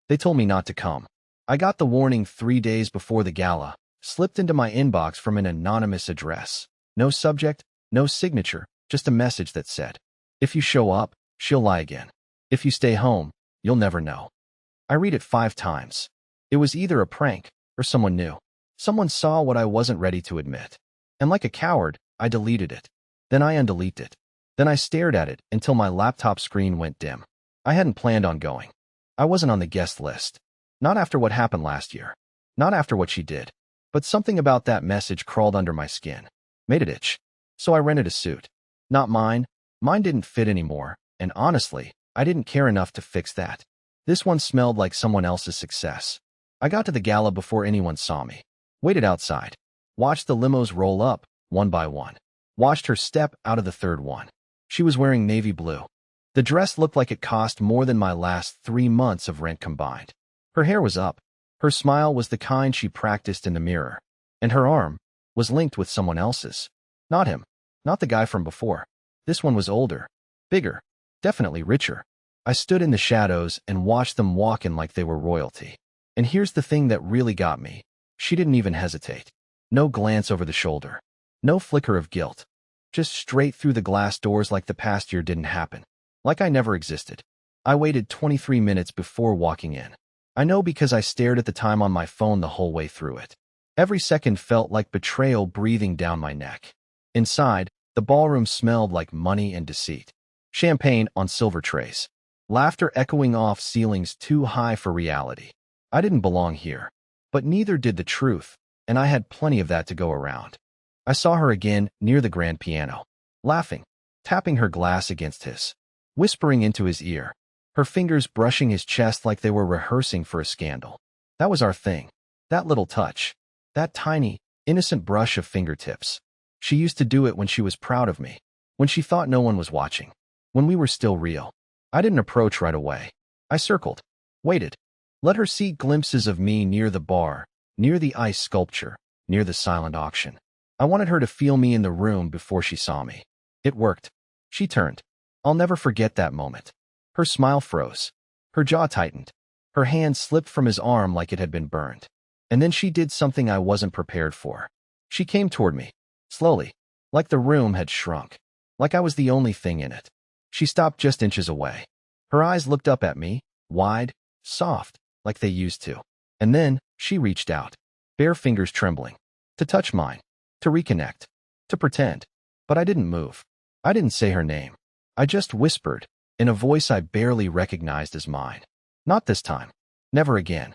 They told me not to come. I got the warning 3 days before the gala, slipped into my inbox from an anonymous address. No subject, no signature, just a message that said, "If you show up, she'll lie again. If you stay home, you'll never know." I read it 5 times. It was either a prank or someone new. Someone saw what I wasn't ready to admit. And like a coward, I deleted it. Then I undeleted it. Then I stared at it until my laptop screen went dim. I hadn't planned on going. I wasn't on the guest list. Not after what happened last year. Not after what she did. But something about that message crawled under my skin. Made it itch. So I rented a suit. Not mine. Mine didn't fit anymore. And honestly, I didn't care enough to fix that. This one smelled like someone else's success. I got to the gala before anyone saw me. Waited outside. Watched the limos roll up, one by one. Watched her step out of the third one. She was wearing navy blue. The dress looked like it cost more than my last 3 months of rent combined. Her hair was up. Her smile was the kind she practiced in the mirror. And her arm was linked with someone else's. Not him. Not the guy from before. This one was older. Bigger. Definitely richer. I stood in the shadows and watched them walk in like they were royalty. And here's the thing that really got me. She didn't even hesitate. No glance over the shoulder. No flicker of guilt. Just straight through the glass doors like the past year didn't happen. Like I never existed. I waited 23 minutes before walking in. I know because I stared at the time on my phone the whole way through it. Every second felt like betrayal breathing down my neck. Inside, the ballroom smelled like money and deceit. Champagne on silver trays. Laughter echoing off ceilings too high for reality. I didn't belong here. But neither did the truth, and I had plenty of that to go around. I saw her again near the grand piano, laughing, tapping her glass against his, whispering into his ear, her fingers brushing his chest like they were rehearsing for a scandal. That was our thing. That little touch. That tiny, innocent brush of fingertips. She used to do it when she was proud of me, when she thought no one was watching, when we were still real. I didn't approach right away. I circled, waited, let her see glimpses of me near the bar, near the ice sculpture, near the silent auction. I wanted her to feel me in the room before she saw me. It worked. She turned. I'll never forget that moment. Her smile froze. Her jaw tightened. Her hand slipped from his arm like it had been burned. And then she did something I wasn't prepared for. She came toward me, slowly, like the room had shrunk, like I was the only thing in it. She stopped just inches away. Her eyes looked up at me, wide, soft, like they used to. And then she reached out, bare fingers trembling, to touch mine, to reconnect, to pretend. But I didn't move. I didn't say her name. I just whispered, in a voice I barely recognized as mine. Not this time. Never again.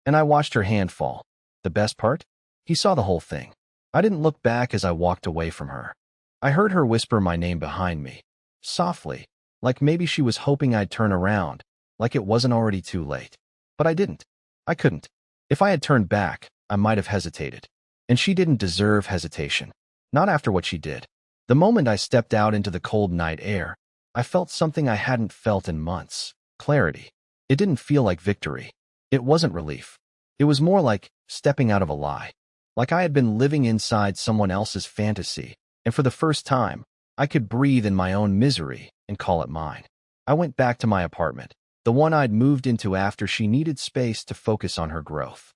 And I watched her hand fall. The best part? He saw the whole thing. I didn't look back as I walked away from her. I heard her whisper my name behind me, softly, like maybe she was hoping I'd turn around, like it wasn't already too late. But I didn't. I couldn't. If I had turned back, I might have hesitated. And she didn't deserve hesitation. Not after what she did. The moment I stepped out into the cold night air, I felt something I hadn't felt in months. Clarity. It didn't feel like victory. It wasn't relief. It was more like stepping out of a lie. Like I had been living inside someone else's fantasy, and for the first time, I could breathe in my own misery and call it mine. I went back to my apartment, the one I'd moved into after she needed space to focus on her growth.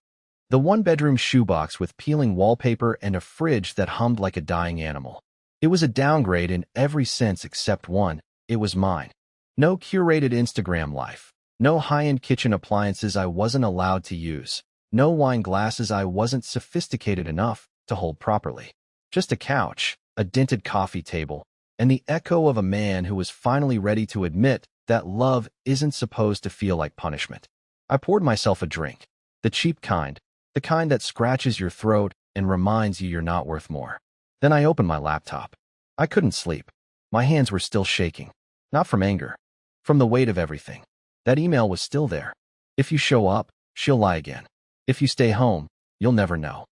The one-bedroom shoebox with peeling wallpaper and a fridge that hummed like a dying animal. It was a downgrade in every sense except one. It was mine. No curated Instagram life. No high-end kitchen appliances I wasn't allowed to use. No wine glasses I wasn't sophisticated enough to hold properly. Just a couch, a dented coffee table, and the echo of a man who was finally ready to admit that love isn't supposed to feel like punishment. I poured myself a drink. The cheap kind. The kind that scratches your throat and reminds you you're not worth more. Then I opened my laptop. I couldn't sleep. My hands were still shaking. Not from anger. From the weight of everything. That email was still there. If you show up, she'll lie again. If you stay home, you'll never know.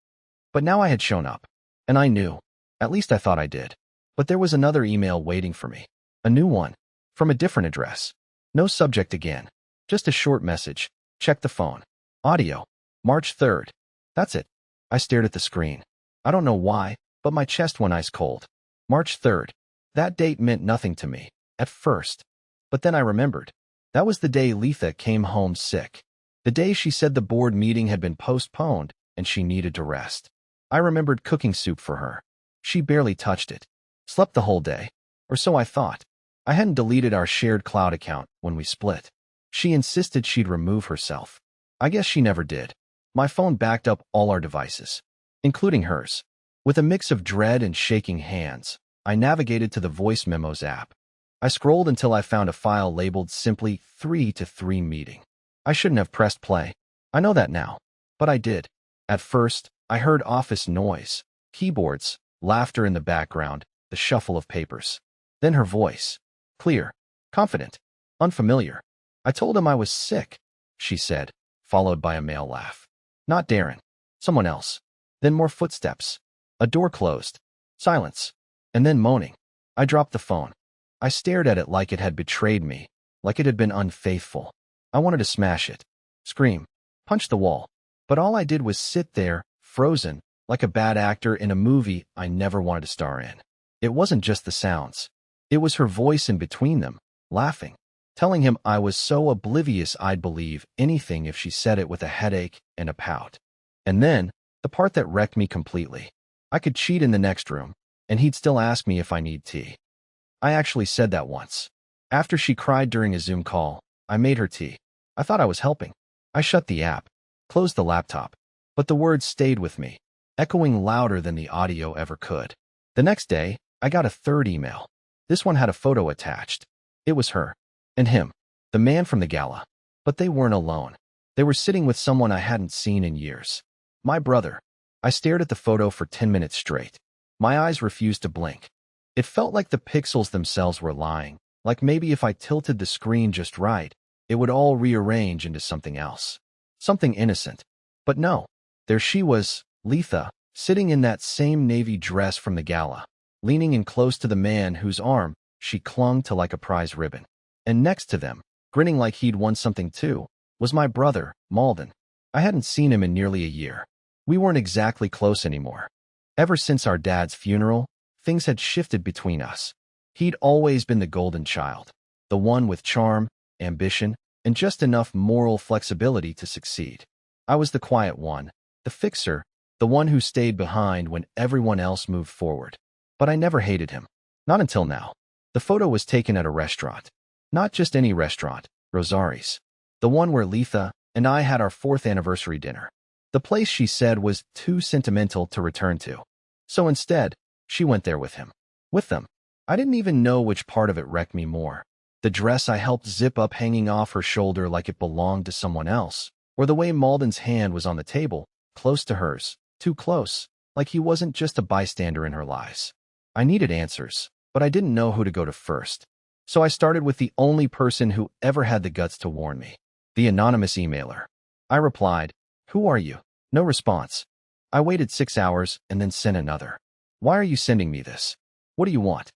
But now I had shown up. And I knew. At least I thought I did. But there was another email waiting for me. A new one. From a different address. No subject again. Just a short message. Check the phone. Audio. March 3rd. That's it. I stared at the screen. I don't know why, but my chest went ice cold. March 3rd. That date meant nothing to me, at first. But then I remembered. That was the day Letha came home sick. The day she said the board meeting had been postponed and she needed to rest. I remembered cooking soup for her. She barely touched it. Slept the whole day. Or so I thought. I hadn't deleted our shared cloud account when we split. She insisted she'd remove herself. I guess she never did. My phone backed up all our devices, including hers. With a mix of dread and shaking hands, I navigated to the voice memos app. I scrolled until I found a file labeled simply 3 to 3 meeting. I shouldn't have pressed play. I know that now. But I did. At first, I heard office noise, keyboards, laughter in the background, the shuffle of papers. Then her voice. Clear, confident, unfamiliar. I told him I was sick, she said, followed by a male laugh. Not Darren. Someone else. Then more footsteps. A door closed. Silence. And then moaning. I dropped the phone. I stared at it like it had betrayed me, like it had been unfaithful. I wanted to smash it, scream, punch the wall. But all I did was sit there, frozen, like a bad actor in a movie I never wanted to star in. It wasn't just the sounds. It was her voice in between them, laughing, telling him I was so oblivious I'd believe anything if she said it with a headache and a pout. And then, the part that wrecked me completely. I could cheat in the next room, and he'd still ask me if I need tea. I actually said that once. After she cried during a Zoom call, I made her tea. I thought I was helping. I shut the app, closed the laptop, but the words stayed with me, echoing louder than the audio ever could. The next day, I got a third email. This one had a photo attached. It was her. And him. The man from the gala. But they weren't alone. They were sitting with someone I hadn't seen in years. My brother. I stared at the photo for 10 minutes straight. My eyes refused to blink. It felt like the pixels themselves were lying, like maybe if I tilted the screen just right, it would all rearrange into something else. Something innocent. But no. There she was, Letha, sitting in that same navy dress from the gala, leaning in close to the man whose arm she clung to like a prize ribbon. And next to them, grinning like he'd won something too, was my brother, Malden. I hadn't seen him in nearly a year. We weren't exactly close anymore. Ever since our dad's funeral, things had shifted between us. He'd always been the golden child, the one with charm, ambition, and just enough moral flexibility to succeed. I was the quiet one, the fixer, the one who stayed behind when everyone else moved forward. But I never hated him. Not until now. The photo was taken at a restaurant. Not just any restaurant, Rosari's. The one where Letha and I had our 4th anniversary dinner. The place she said was too sentimental to return to. So instead, she went there with him. With them. I didn't even know which part of it wrecked me more. The dress I helped zip up hanging off her shoulder like it belonged to someone else, or the way Malden's hand was on the table, close to hers, too close, like he wasn't just a bystander in her lies. I needed answers, but I didn't know who to go to first. So I started with the only person who ever had the guts to warn me, the anonymous emailer. I replied, "Who are you?" No response. I waited 6 hours and then sent another. "Why are you sending me this? What do you want?"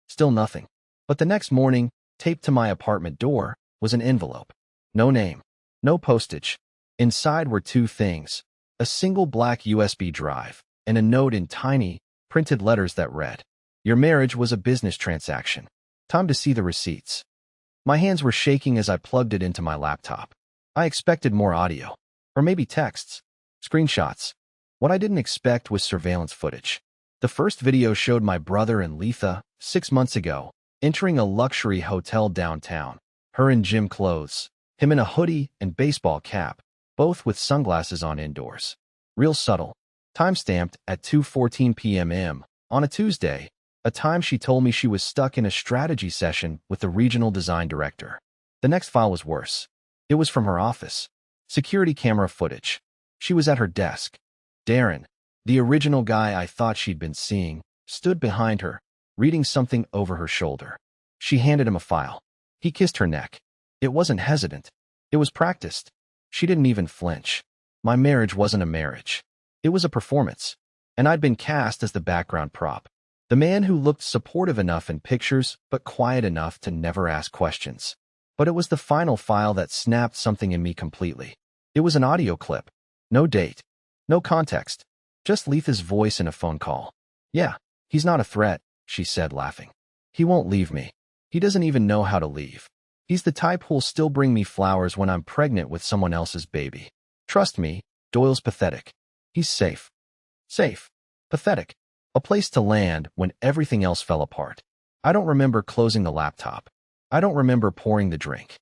Still nothing. But the next morning, taped to my apartment door, was an envelope. No name. No postage. Inside were 2 things. A single black USB drive and a note in tiny, printed letters that read, "Your marriage was a business transaction. Time to see the receipts." My hands were shaking as I plugged it into my laptop. I expected more audio. Or maybe texts. Screenshots. What I didn't expect was surveillance footage. The first video showed my brother and Letha, 6 months ago, entering a luxury hotel downtown. Her in gym clothes, him in a hoodie and baseball cap, both with sunglasses on indoors. Real subtle. Time-stamped at 2:14 p.m. on a Tuesday, a time she told me she was stuck in a strategy session with the regional design director. The next file was worse. It was from her office. Security camera footage. She was at her desk. Darren, the original guy I thought she'd been seeing, stood behind her, reading something over her shoulder. She handed him a file. He kissed her neck. It wasn't hesitant. It was practiced. She didn't even flinch. My marriage wasn't a marriage. It was a performance. And I'd been cast as the background prop. The man who looked supportive enough in pictures, but quiet enough to never ask questions. But it was the final file that snapped something in me completely. It was an audio clip. No date. No context. Just Letha's voice in a phone call. "Yeah, he's not a threat," she said, laughing. "He won't leave me. He doesn't even know how to leave. He's the type who'll still bring me flowers when I'm pregnant with someone else's baby. Trust me, Doyle's pathetic. He's safe. Safe. Pathetic. A place to land when everything else fell apart. I don't remember closing the laptop. I don't remember pouring the drink.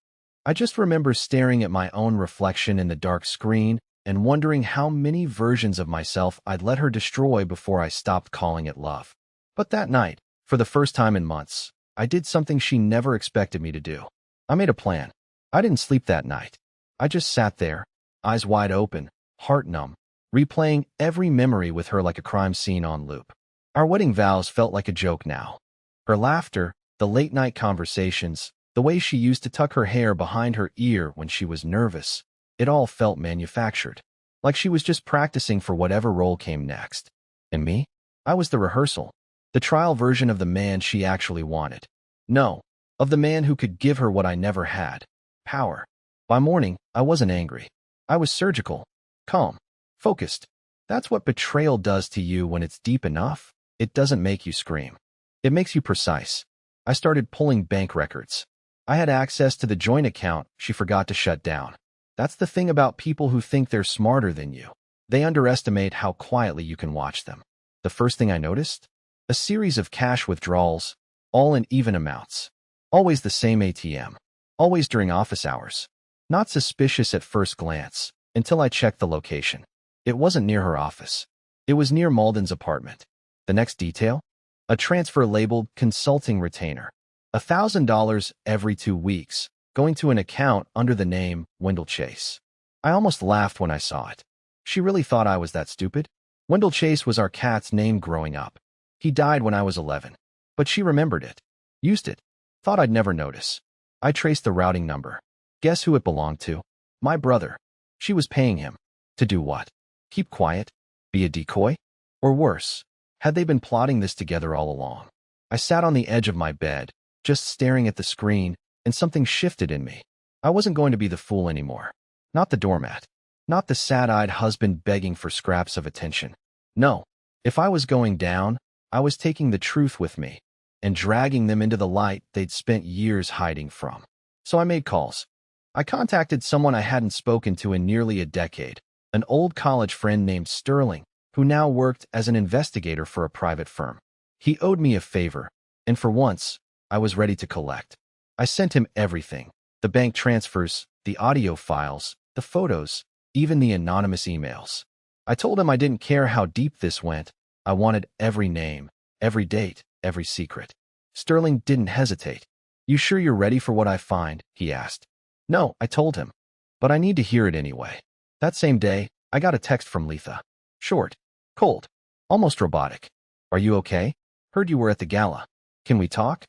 I just remember staring at my own reflection in the dark screen and wondering how many versions of myself I'd let her destroy before I stopped calling it love. But that night, for the first time in months, I did something she never expected me to do. I made a plan. I didn't sleep that night. I just sat there, eyes wide open, heart numb, replaying every memory with her like a crime scene on loop. Our wedding vows felt like a joke now. Her laughter, the late-night conversations, the way she used to tuck her hair behind her ear when she was nervous, it all felt manufactured, like she was just practicing for whatever role came next. And me? I was the rehearsal, the trial version of the man she actually wanted. No, of the man who could give her what I never had, power. By morning, I wasn't angry. I was surgical, calm, focused. That's what betrayal does to you when it's deep enough. It doesn't make you scream. It makes you precise. I started pulling bank records. I had access to the joint account she forgot to shut down. That's the thing about people who think they're smarter than you. They underestimate how quietly you can watch them. The first thing I noticed? A series of cash withdrawals, all in even amounts. Always the same ATM. Always during office hours. Not suspicious at first glance, until I checked the location. It wasn't near her office. It was near Malden's apartment. The next detail? A transfer labeled consulting retainer. $1,000 every 2 weeks, going to an account under the name Wendell Chase. I almost laughed when I saw it. She really thought I was that stupid? Wendell Chase was our cat's name growing up. He died when I was 11. But she remembered it. Used it. Thought I'd never notice. I traced the routing number. Guess who it belonged to? My brother. She was paying him. To do what? Keep quiet? Be a decoy? Or worse, had they been plotting this together all along? I sat on the edge of my bed, just staring at the screen, and something shifted in me. I wasn't going to be the fool anymore. Not the doormat. Not the sad-eyed husband begging for scraps of attention. No. If I was going down, I was taking the truth with me and dragging them into the light they'd spent years hiding from. So I made calls. I contacted someone I hadn't spoken to in nearly a decade, an old college friend named Sterling, who now worked as an investigator for a private firm. He owed me a favor, and for once, I was ready to collect. I sent him everything: the bank transfers, the audio files, the photos, even the anonymous emails. I told him I didn't care how deep this went. I wanted every name, every date, every secret. Sterling didn't hesitate. "You sure you're ready for what I find?" he asked. "No," I told him. "But I need to hear it anyway." That same day, I got a text from Letha. Short, cold, almost robotic. "Are you okay? Heard you were at the gala. Can we talk?"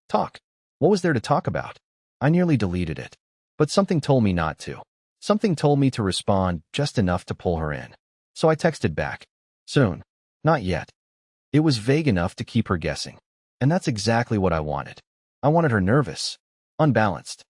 Talk? What was there to talk about? I nearly deleted it. But something told me not to. Something told me to respond just enough to pull her in. So I texted back. Soon. Not yet. It was vague enough to keep her guessing. And that's exactly what I wanted. I wanted her nervous, unbalanced,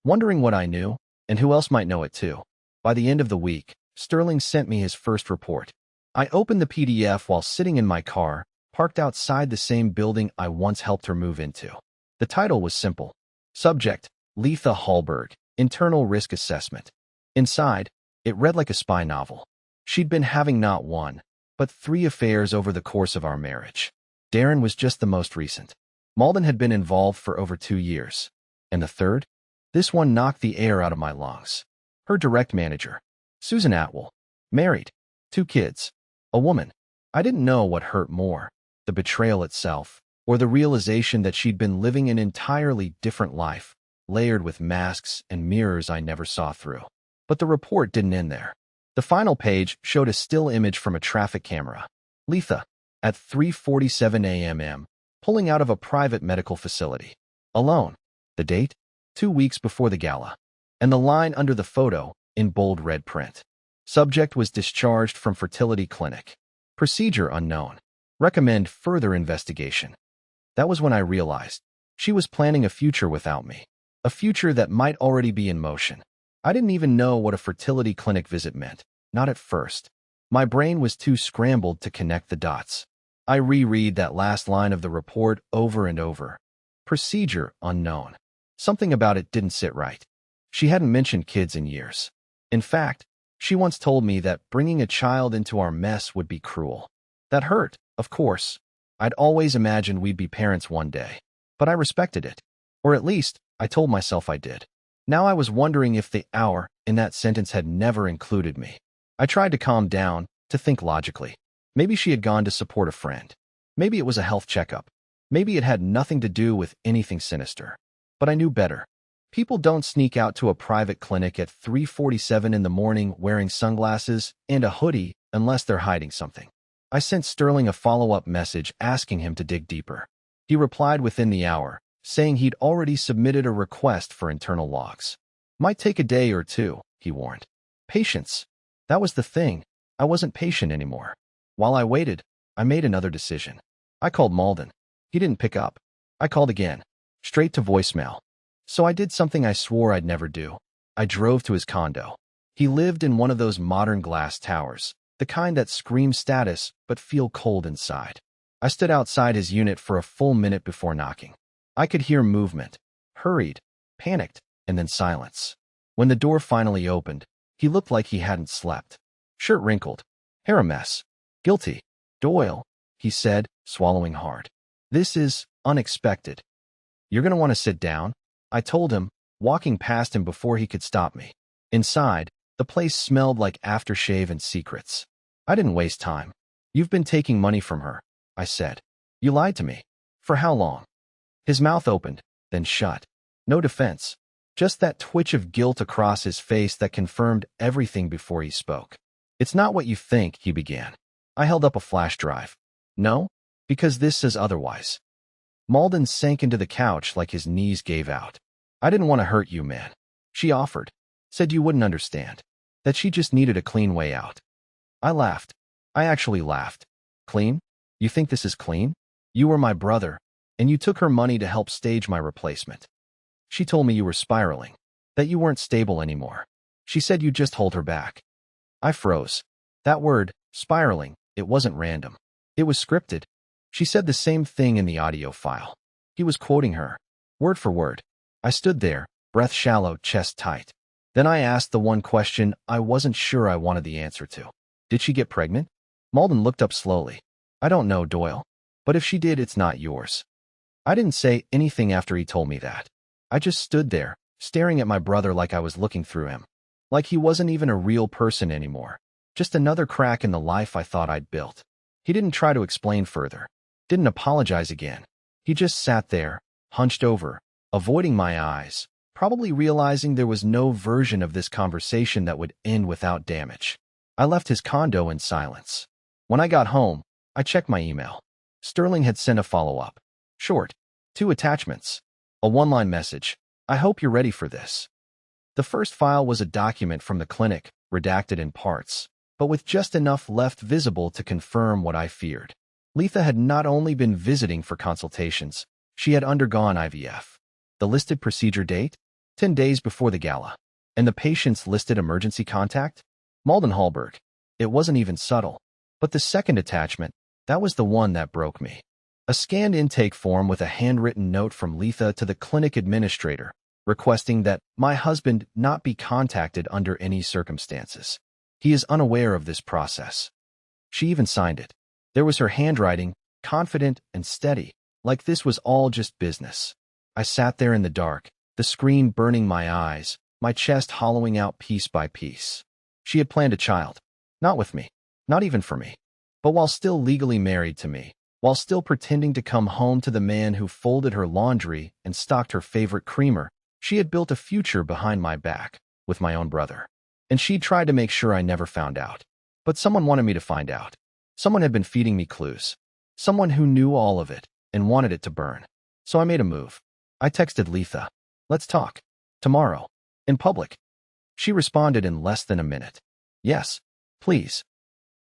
wondering what I knew, and who else might know it too. By the end of the week, Sterling sent me his first report. I opened the PDF while sitting in my car, parked outside the same building I once helped her move into. The title was simple. Subject, Letha Hallberg, Internal Risk Assessment. Inside, it read like a spy novel. She'd been having not one, but 3 affairs over the course of our marriage. Darren was just the most recent. Malden had been involved for over 2 years. And the third? This one knocked the air out of my lungs. Her direct manager, Susan Atwell, married, 2 kids, a woman. I didn't know what hurt more, the betrayal itself, or the realization that she'd been living an entirely different life, layered with masks and mirrors I never saw through. But the report didn't end there. The final page showed a still image from a traffic camera. Letha, at 3:47 a.m., pulling out of a private medical facility. Alone. The date? 2 weeks before the gala. And the line under the photo, in bold red print. Subject was discharged from fertility clinic. Procedure unknown. Recommend further investigation. That was when I realized she was planning a future without me. A future that might already be in motion. I didn't even know what a fertility clinic visit meant. Not at first. My brain was too scrambled to connect the dots. I reread that last line of the report over and over. Procedure unknown. Something about it didn't sit right. She hadn't mentioned kids in years. In fact, she once told me that bringing a child into our mess would be cruel. That hurt, of course. I'd always imagined we'd be parents one day. But I respected it. Or at least, I told myself I did. Now I was wondering if the "our" in that sentence had never included me. I tried to calm down, to think logically. Maybe she had gone to support a friend. Maybe it was a health checkup. Maybe it had nothing to do with anything sinister. But I knew better. People don't sneak out to a private clinic at 3:47 in the morning wearing sunglasses and a hoodie unless they're hiding something. I sent Sterling a follow-up message asking him to dig deeper. He replied within the hour, saying he'd already submitted a request for internal logs. Might take a day or two, he warned. Patience. That was the thing. I wasn't patient anymore. While I waited, I made another decision. I called Malden. He didn't pick up. I called again. Straight to voicemail. So I did something I swore I'd never do. I drove to his condo. He lived in one of those modern glass towers, the kind that scream status but feel cold inside. I stood outside his unit for a full minute before knocking. I could hear movement, hurried, panicked, and then silence. When the door finally opened, he looked like he hadn't slept. Shirt wrinkled, hair a mess. Guilty. Doyle, he said, swallowing hard. This is unexpected. You're going to want to sit down, I told him, walking past him before he could stop me. Inside, the place smelled like aftershave and secrets. I didn't waste time. You've been taking money from her, I said. You lied to me. For how long? His mouth opened, then shut. No defense. Just that twitch of guilt across his face that confirmed everything before he spoke. It's not what you think, he began. I held up a flash drive. No? Because this says otherwise. Malden sank into the couch like his knees gave out. I didn't want to hurt you, man. She offered. Said you wouldn't understand. That she just needed a clean way out. I laughed. I actually laughed. Clean? You think this is clean? You were my brother, and you took her money to help stage my replacement. She told me you were spiraling, that you weren't stable anymore. She said you just hold her back. I froze. That word, spiraling, it wasn't random. It was scripted. She said the same thing in the audio file. He was quoting her, word for word. I stood there, breath shallow, chest tight. Then I asked the one question I wasn't sure I wanted the answer to. Did she get pregnant? Malden looked up slowly. I don't know, Doyle. But if she did, it's not yours. I didn't say anything after he told me that. I just stood there, staring at my brother like I was looking through him. Like he wasn't even a real person anymore. Just another crack in the life I thought I'd built. He didn't try to explain further. Didn't apologize again. He just sat there, hunched over, avoiding my eyes, probably realizing there was no version of this conversation that would end without damage. I left his condo in silence. When I got home, I checked my email. Sterling had sent a follow-up. Short. 2 attachments. A one-line message. I hope you're ready for this. The first file was a document from the clinic, redacted in parts, but with just enough left visible to confirm what I feared. Letha had not only been visiting for consultations, she had undergone IVF. The listed procedure date? 10 days before the gala. And the patient's listed emergency contact? Malden Hallberg. It wasn't even subtle. But the second attachment, that was the one that broke me. A scanned intake form with a handwritten note from Letha to the clinic administrator, requesting that my husband not be contacted under any circumstances. He is unaware of this process. She even signed it. There was her handwriting, confident and steady, like this was all just business. I sat there in the dark, the screen burning my eyes, my chest hollowing out piece by piece. She had planned a child. Not with me. Not even for me. But while still legally married to me, while still pretending to come home to the man who folded her laundry and stocked her favorite creamer, she had built a future behind my back, with my own brother. And she tried to make sure I never found out. But someone wanted me to find out. Someone had been feeding me clues. Someone who knew all of it and wanted it to burn. So I made a move. I texted Letha. Let's talk. Tomorrow. In public. She responded in less than a minute. Yes, please.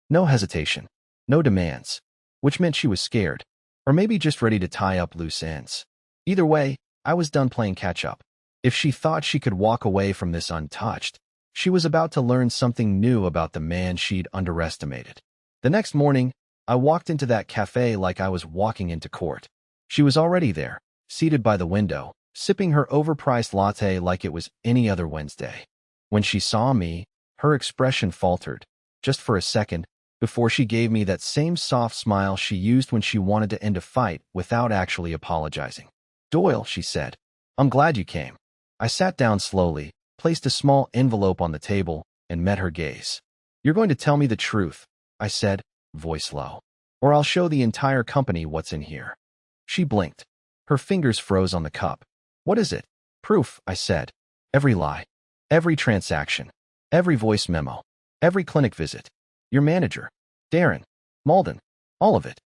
No hesitation. No demands. Which meant she was scared. Or maybe just ready to tie up loose ends. Either way, I was done playing catch-up. If she thought she could walk away from this untouched, she was about to learn something new about the man she'd underestimated. The next morning, I walked into that cafe like I was walking into court. She was already there, seated by the window, sipping her overpriced latte like it was any other Wednesday. When she saw me, her expression faltered, just for a second, before she gave me that same soft smile she used when she wanted to end a fight without actually apologizing. "Doyle," she said, "I'm glad you came." I sat down slowly, placed a small envelope on the table, and met her gaze. "You're going to tell me the truth," I said, voice low, "or I'll show the entire company what's in here." She blinked. Her fingers froze on the cup. "What is it?" "Proof," I said. "Every lie. Every transaction. Every voice memo. Every clinic visit. Your manager. Darren. Malden. All of it."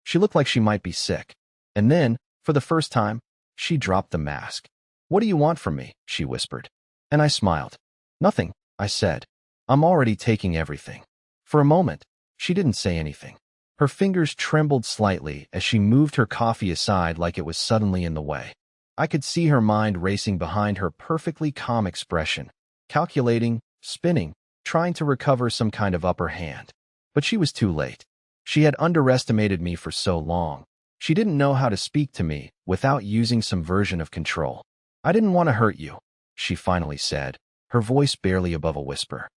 She looked like she might be sick. And then, for the first time, she dropped the mask. "What do you want from me?" she whispered. And I smiled. "Nothing," I said. "I'm already taking everything." For a moment, she didn't say anything. Her fingers trembled slightly as she moved her coffee aside like it was suddenly in the way. I could see her mind racing behind her perfectly calm expression, calculating, spinning, trying to recover some kind of upper hand. But she was too late. She had underestimated me for so long. She didn't know how to speak to me without using some version of control. "I didn't want to hurt you," she finally said, her voice barely above a whisper.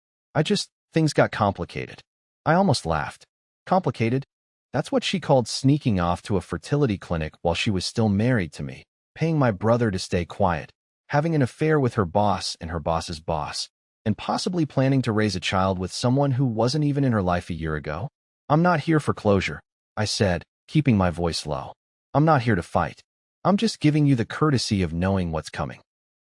Things got complicated." I almost laughed. Complicated? That's what she called sneaking off to a fertility clinic while she was still married to me, paying my brother to stay quiet, having an affair with her boss and her boss's boss, and possibly planning to raise a child with someone who wasn't even in her life a year ago. "I'm not here for closure," I said, keeping my voice low. "I'm not here to fight. I'm just giving you the courtesy of knowing what's coming."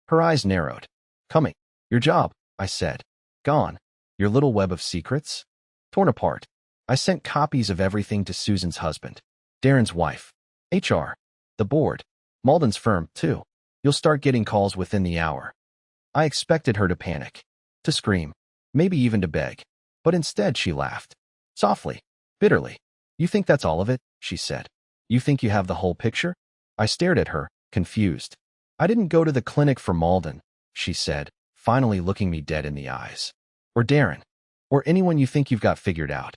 Her eyes narrowed. "Coming. Your job," I said. "Gone. Your little web of secrets? Torn apart." I sent copies of everything to Susan's husband, Darren's wife, HR, the board, Malden's firm, too. "You'll start getting calls within the hour." I expected her to panic, to scream, maybe even to beg. But instead she laughed. Softly, bitterly. "You think that's all of it?" she said. "You think you have the whole picture?" I stared at her, confused. "I didn't go to the clinic for Malden," she said, finally looking me dead in the eyes. "Or Darren. Or anyone you think you've got figured out."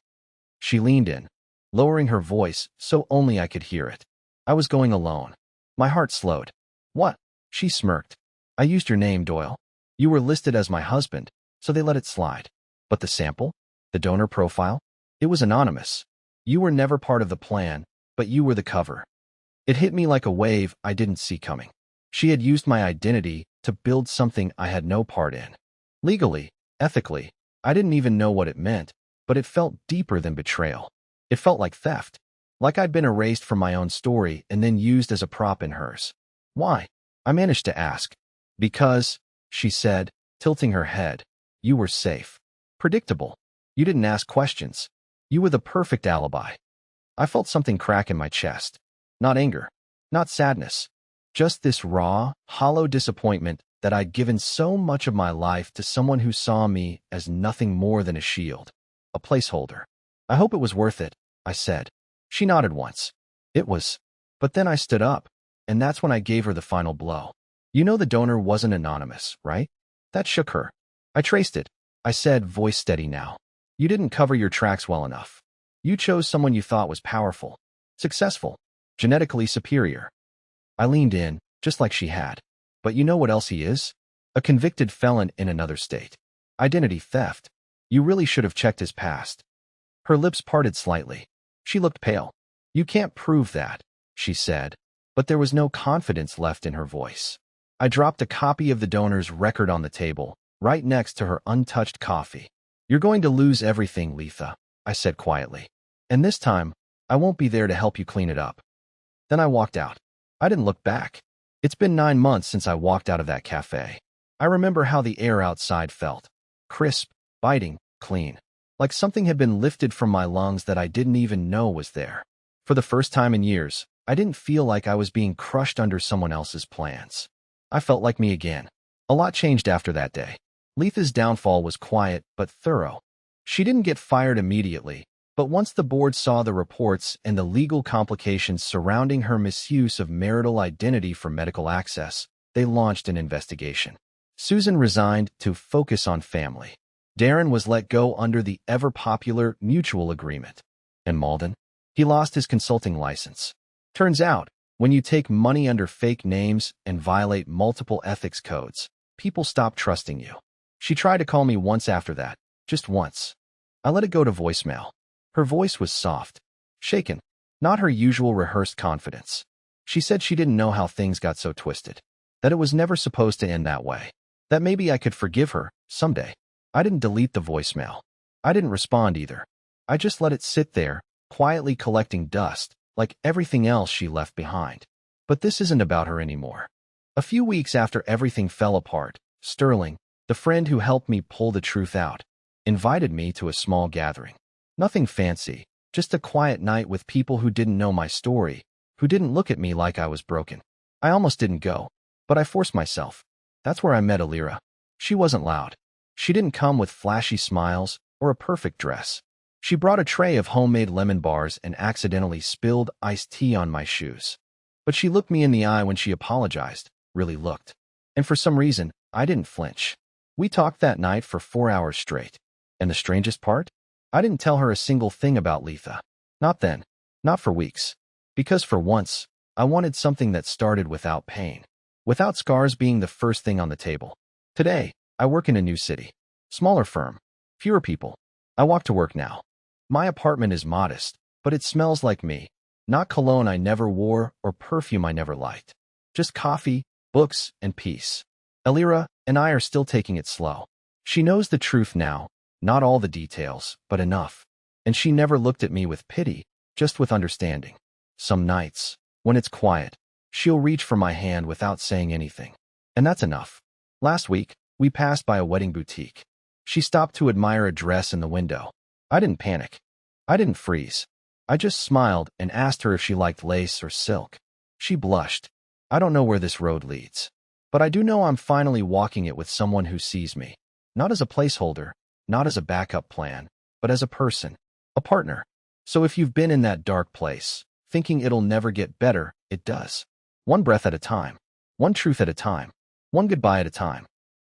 She leaned in, lowering her voice so only I could hear it. "I was going alone." My heart slowed. "What?" She smirked. "I used your name, Doyle. You were listed as my husband, so they let it slide. But the sample? The donor profile? It was anonymous. You were never part of the plan, but you were the cover." It hit me like a wave I didn't see coming. She had used my identity to build something I had no part in. Legally, ethically, I didn't even know what it meant, but it felt deeper than betrayal. It felt like theft, like I'd been erased from my own story and then used as a prop in hers. "Why?" I managed to ask. "Because," she said, tilting her head, "you were safe. Predictable. You didn't ask questions. You were the perfect alibi." I felt something crack in my chest. Not anger, not sadness, just this raw, hollow disappointment that I'd given so much of my life to someone who saw me as nothing more than a shield, a placeholder. "I hope it was worth it," I said. She nodded once. "It was." But then I stood up, and that's when I gave her the final blow. "You know the donor wasn't anonymous, right?" That shook her. "I traced it," I said, voice steady now. "You didn't cover your tracks well enough. You chose someone you thought was powerful, successful, genetically superior." I leaned in, just like she had. "But you know what else he is? A convicted felon in another state. Identity theft. You really should have checked his past." Her lips parted slightly. She looked pale. "You can't prove that," she said, but there was no confidence left in her voice. I dropped a copy of the donor's record on the table, right next to her untouched coffee. "You're going to lose everything, Letha," I said quietly. "And this time, I won't be there to help you clean it up." Then I walked out. I didn't look back. It's been 9 months since I walked out of that cafe. I remember how the air outside felt. Crisp, biting, clean. Like something had been lifted from my lungs that I didn't even know was there. For the first time in years, I didn't feel like I was being crushed under someone else's plans. I felt like me again. A lot changed after that day. Letha's downfall was quiet but thorough. She didn't get fired immediately, but once the board saw the reports and the legal complications surrounding her misuse of marital identity for medical access, they launched an investigation. Susan resigned to focus on family. Darren was let go under the ever-popular mutual agreement. And Malden? He lost his consulting license. Turns out, When you take money under fake names and violate multiple ethics codes, people stop trusting you. She tried to call me once after that, just once. I let it go to voicemail. Her voice was soft, shaken, not her usual rehearsed confidence. She said she didn't know how things got so twisted, that it was never supposed to end that way, that maybe I could forgive her someday. I didn't delete the voicemail. I didn't respond either. I just let it sit there, quietly collecting dust, like everything else she left behind. But this isn't about her anymore. A few weeks after everything fell apart, Sterling, the friend who helped me pull the truth out, invited me to a small gathering. Nothing fancy, just a quiet night with people who didn't know my story, who didn't look at me like I was broken. I almost didn't go, but I forced myself. That's where I met Alira. She wasn't loud. She didn't come with flashy smiles or a perfect dress. She brought a tray of homemade lemon bars and accidentally spilled iced tea on my shoes. But she looked me in the eye when she apologized, really looked. And for some reason, I didn't flinch. We talked that night for 4 hours straight. And the strangest part? I didn't tell her a single thing about Letha. Not then. Not for weeks. Because for once, I wanted something that started without pain. Without scars being the first thing on the table. Today, I work in a new city. Smaller firm. Fewer people. I walk to work now. My apartment is modest, but it smells like me. Not cologne I never wore or perfume I never liked. Just coffee, books, and peace. Alira and I are still taking it slow. She knows the truth now, not all the details, but enough. And she never looked at me with pity, just with understanding. Some nights, when it's quiet, she'll reach for my hand without saying anything. And that's enough. Last week, we passed by a wedding boutique. She stopped to admire a dress in the window. I didn't panic. I didn't freeze. I just smiled and asked her if she liked lace or silk. She blushed. I don't know where this road leads. But I do know I'm finally walking it with someone who sees me. Not as a placeholder, not as a backup plan, but as a person, a partner. So if you've been in that dark place, thinking it'll never get better, it does. One breath at a time. One truth at a time. One goodbye at a time.